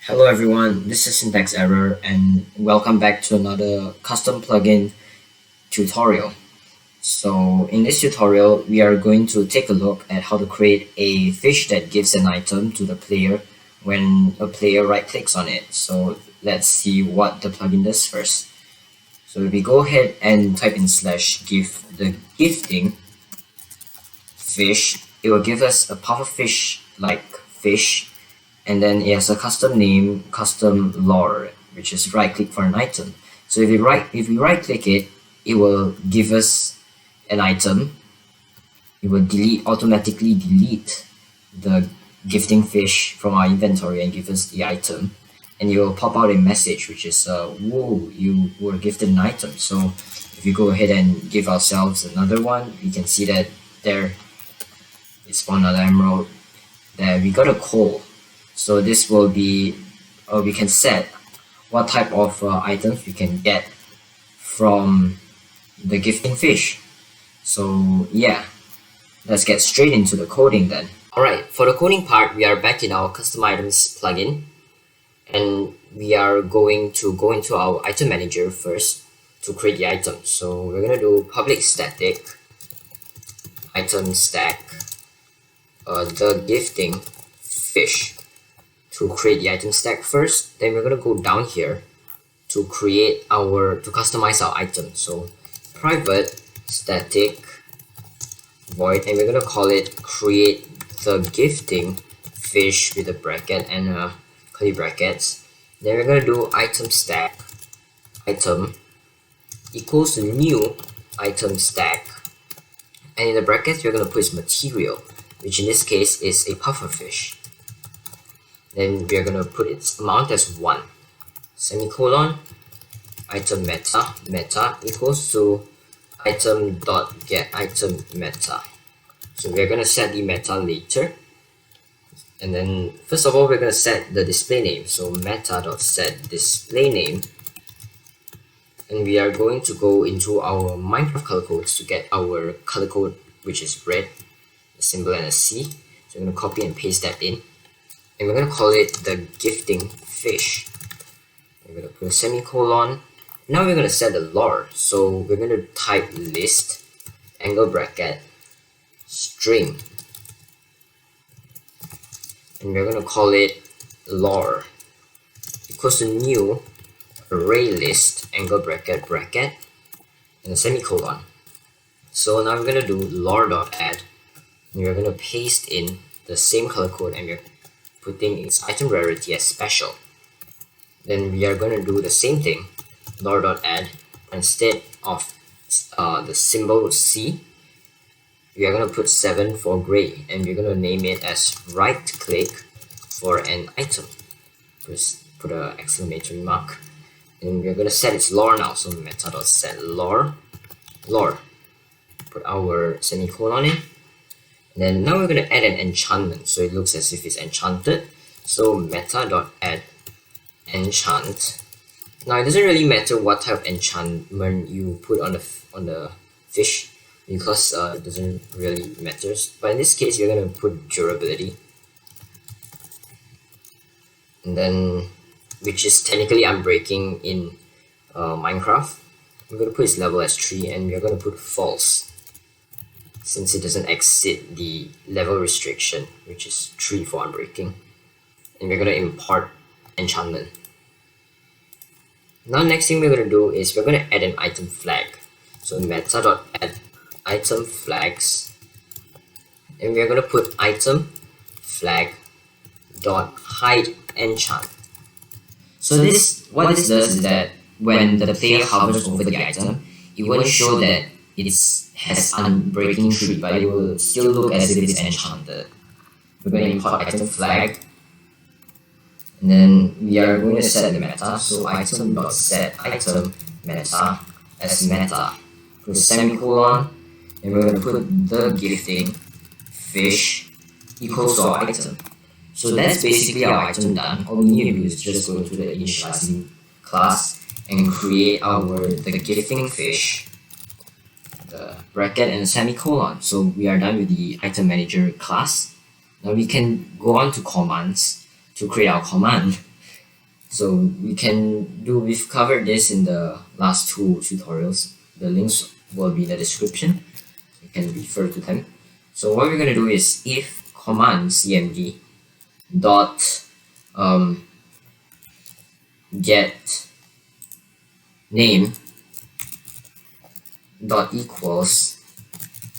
Hello everyone, this is Syntax Error and welcome back to another custom plugin tutorial. So in this tutorial, we are going to take a look at how to create a fish that gives an item to the player when a player right clicks on it. So let's see what the plugin does first. So if we go ahead and type in /give the gifting fish, it will give us a pufferfish like fish, and then it has a custom name, custom lore, which is right click for an item. So if we right click it, it will give us an item. It will automatically delete the gifting fish from our inventory and give us the item. And it will pop out a message which is whoa, you were gifted an item. So if we go ahead and give ourselves another one, we can see that there is another emerald. There we got a coal. So this will be, we can set what type of items we can get from the gifting fish. So yeah, let's get straight into the coding then. Alright, for the coding part, we are back in our custom items plugin, and we are going to go into our item manager first to create the item. So we're going to do public static item stack the gifting fish to create the item stack first. Then we're going to go down here to customize our item. So private static void, and we're going to call it create the gifting fish with a bracket and curly brackets. Then we're going to do item stack item equals to new item stack, and in the brackets we're going to put material, which in this case is a pufferfish. Then we are going to put its amount as 1, semicolon, item meta equals to item dot get item meta. So we are going to set the meta later. And then first of all, we're going to set the display name. So meta dot set display name. And we are going to go into our Minecraft color codes to get our color code, which is red, a symbol and a C. So I'm going to copy and paste that in. And we're going to call it the gifting fish. We're going to put a semicolon. Now we're going to set the lore. So we're going to type list, angle bracket, string. And we're going to call it lore equals to new array list, angle bracket, bracket, and a semicolon. So now we're going to do lore.add. And we're going to paste in the same color code, and we're putting its item rarity as special. Then we are going to do the same thing, lore.add. Instead of the symbol C, we are going to put 7 for gray, and we're going to name it as right click for an item. Just put an exclamatory mark, and we're going to set its lore now. So meta.set lore. Put our semicolon in. Then now we're going to add an enchantment, so it looks as if it's enchanted. So meta.add enchant. Now it doesn't really matter what type of enchantment you put on the fish, because it doesn't really matter. But in this case, you're going to put durability, and then which is technically unbreaking in Minecraft. I'm going to put its level as 3, and we're going to put false, since it doesn't exceed the level restriction, which is 3 for unbreaking. And we're going to import enchantment. Now next thing we're going to do is we're going to add an item flag. So meta.add item flags, and we're going to put item flag dot hide enchant. So what this does is that when the player hovers over the item, it won't show that it has unbreaking 3, but it will still look as if it's enchanted. We're going to import item flag, and then we are going to set the meta. So item.set item meta as meta. Put a semicolon, and we're going to put the gifting fish equals to our item. So that's basically our item done. All we need to do is just go to the initializing class and create the gifting fish, the bracket and a semicolon. So we are done with the item manager class. Now we can go on to commands to create our command. So we've covered this in the last two tutorials. The links will be in the description. You can refer to them. So what we're going to do is if command cmd dot get name dot equals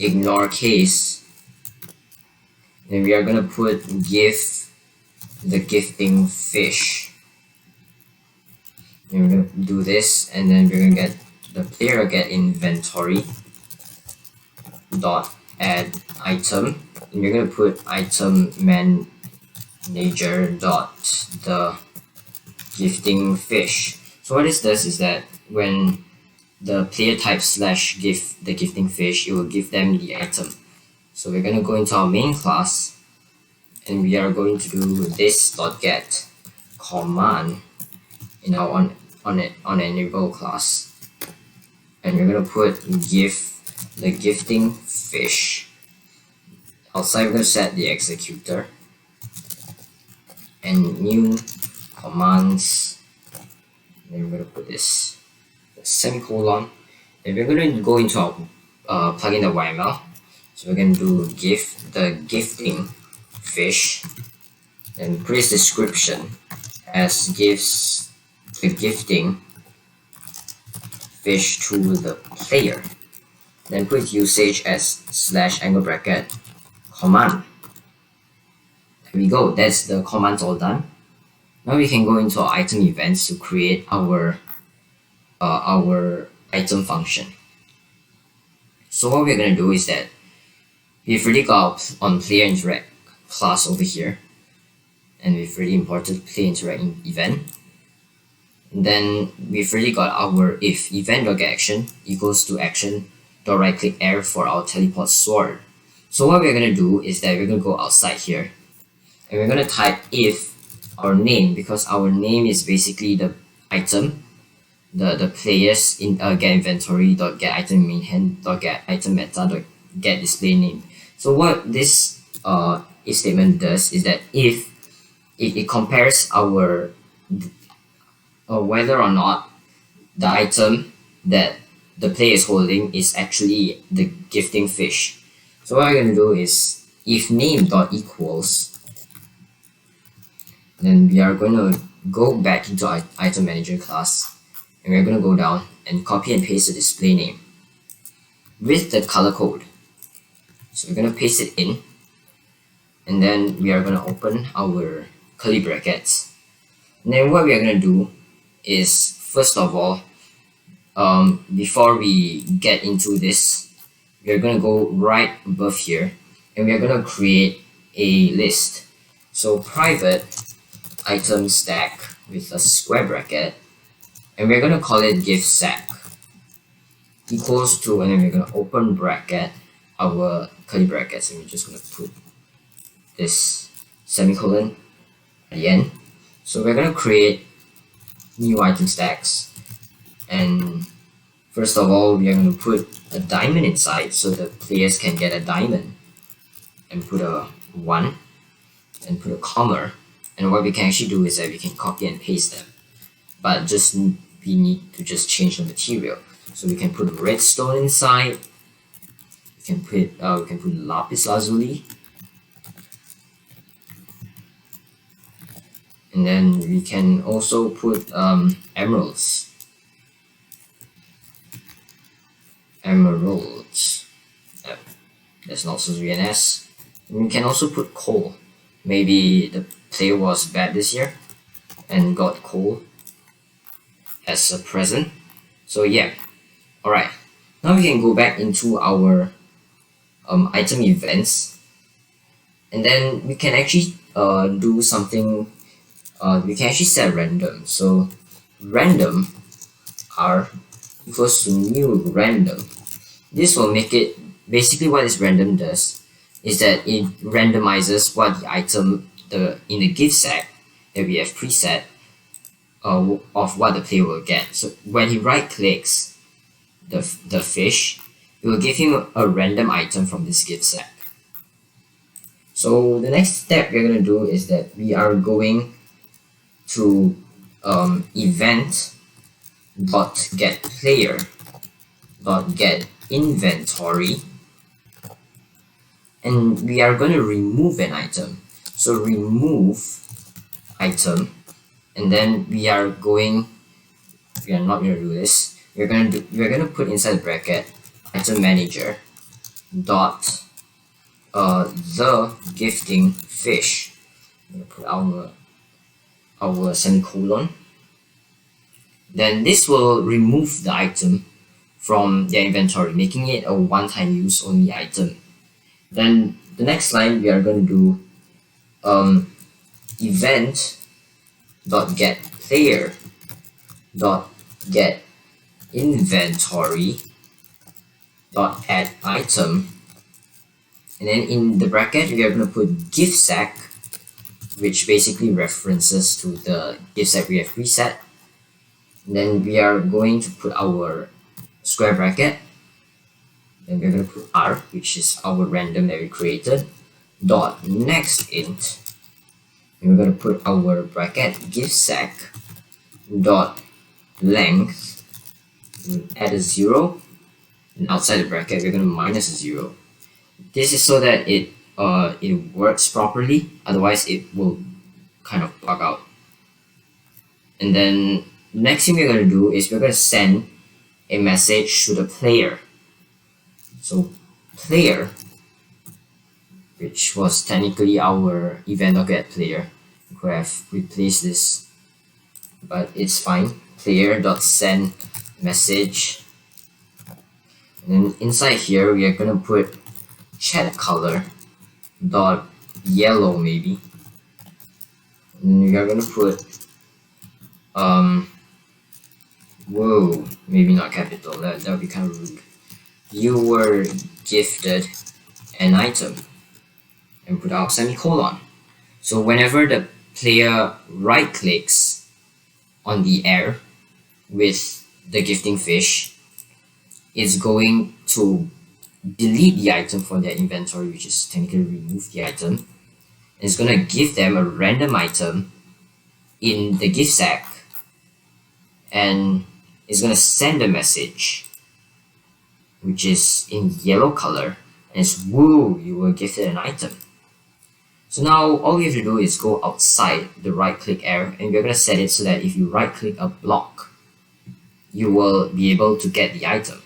ignore case, and we are going to put give the gifting fish, and we're going to do this, and then we're going to get the player get inventory dot add item, and we're going to put item manager dot the gifting fish. So what this does is that when the player type slash give the gifting fish, it will give them the item. So we're going to go into our main class, and we are going to do this dot get command in our on enable class, and we're going to put give the gifting fish. Outside we're going to set the executor and new commands, and we're going to put this semicolon, and we're going to go into our plugin.yml. So we're going to do give the gifting fish, and put its description as gives the gifting fish to the player, then put usage as slash angle bracket command. There we go, that's the commands all done. Now we can go into our item events to create our item function. So what we're going to do is that we've already got on player interact class over here, and we've already imported player interact event. And then we've already got our if event.getAction equals to action dot right click air for our teleport sword. So what we're going to do is that we're going to go outside here, and we're going to type if our name, because our name is basically the item, the players in get inventory dot get item main hand dot get item meta dot get display name. So what this if statement does is that if it compares our whether or not the item that the player is holding is actually the gifting fish. So what we're going to do is if name dot equals, then we are going to go back into our item manager class, and we're going to go down and copy and paste the display name with the color code. So we're going to paste it in, and then we are going to open our curly brackets. And then what we are going to do is, first of all, before we get into this, we are going to go right above here, and we are going to create a list. So private item stack with a square bracket, and we're going to call it gift sack equals to, and then we're going to open bracket our curly brackets, and we're just going to put this semicolon at the end. So we're going to create new item stacks, and first of all we are going to put a diamond inside so the players can get a diamond, and put a 1 and put a comma. And what we can actually do is that we can copy and paste them, but just we need to just change the material. So we can put redstone inside, we can put lapis lazuli, and then we can also put emeralds. That's not supposed to be an S. And we can also put coal. Maybe the player was bad this year and got coal as a present. So yeah, alright. Now we can go back into our item events, and then we can actually do something. We can actually set random. So random r equals to new random. This will make it, basically what this random does is that it randomizes what the item in the gift sack that we have preset of what the player will get. So when he right clicks the fish, it will give him a random item from this gift sack. So the next step we're going to do is that we are going to event dot get player dot get inventory, and we are going to remove an item. So remove item, and then we are not going to do this. We're going to put inside the bracket item manager dot the gifting fish. I'm going to put our semicolon. Then this will remove the item from their inventory, making it a one-time use only item. Then the next line we are going to do event dot get player dot get inventory dot add item, and then in the bracket we are going to put gift sack, which basically references to the gift sack we have preset. And then we are going to put our square bracket, then we're going to put r, which is our random that we created, dot next int, and we're going to put our bracket gift sack dot length, add a 0, and outside the bracket we're going to minus a 0. This is so that it works properly, otherwise it will kind of bug out. And then next thing we're going to do is we're going to send a message to the player. So player, which was technically our event.getPlayer, we could have replaced this, but it's fine. Player.send message, and then inside here we are going to put chat color dot yellow maybe, and we are going to put whoa, maybe not capital, that would be kind of rude. You were gifted an item, and put out semicolon. So whenever the player right clicks on the air with the gifting fish, it's going to delete the item from their inventory, which is technically remove the item, and it's going to give them a random item in the gift sack, and it's going to send a message which is in yellow color, and it's woo, you were gifted an item. So now all you have to do is go outside the right click area, and we're going to set it so that if you right click a block, you will be able to get the item.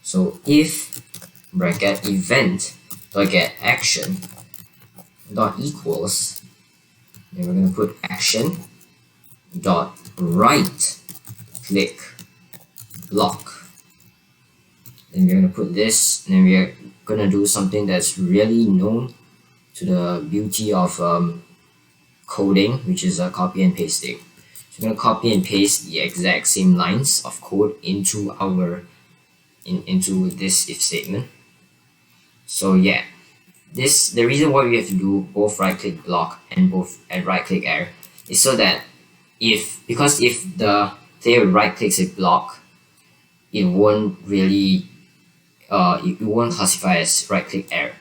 So if bracket event dot get action dot equals, then we're going to put action dot right click block. Then we're going to put this, and then we're going to do something that's really known to the beauty of coding, which is copy and pasting. So we're going to copy and paste the exact same lines of code into our into this if statement. So yeah, the reason why we have to do both right click block and right click error is so that because if the player right clicks a block, it won't really it won't classify as right click error,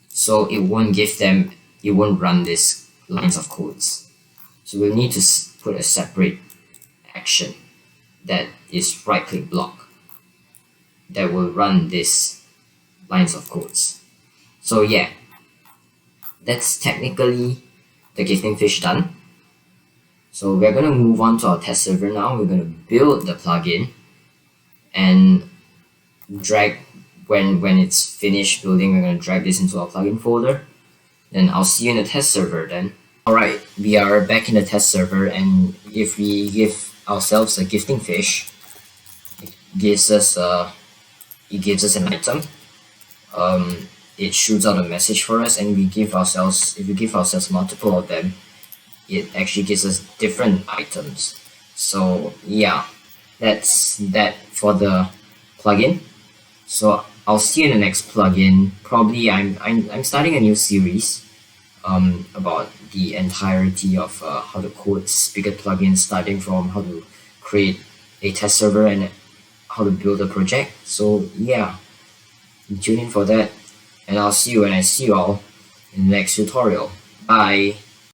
so it won't run these lines of codes. So we'll need to put a separate action that is right click block that will run these lines of codes. So yeah, that's technically the gifting fish done. So we're going to move on to our test server now. We're going to build the plugin and drag, when it's finished building, we're going to drag this into our plugin folder. Then I'll see you in the test server then. Alright, we are back in the test server, and if we give ourselves a gifting fish, it gives us an item. It shoots out a message for us, and if we give ourselves multiple of them, it actually gives us different items. So yeah, that's that for the plugin. So I'll see you in the next plugin. Probably I'm starting a new series about the entirety of how to code Spigot plugin, starting from how to create a test server and how to build a project. So yeah, tune in for that, and I'll see you when I see you all in the next tutorial. Bye.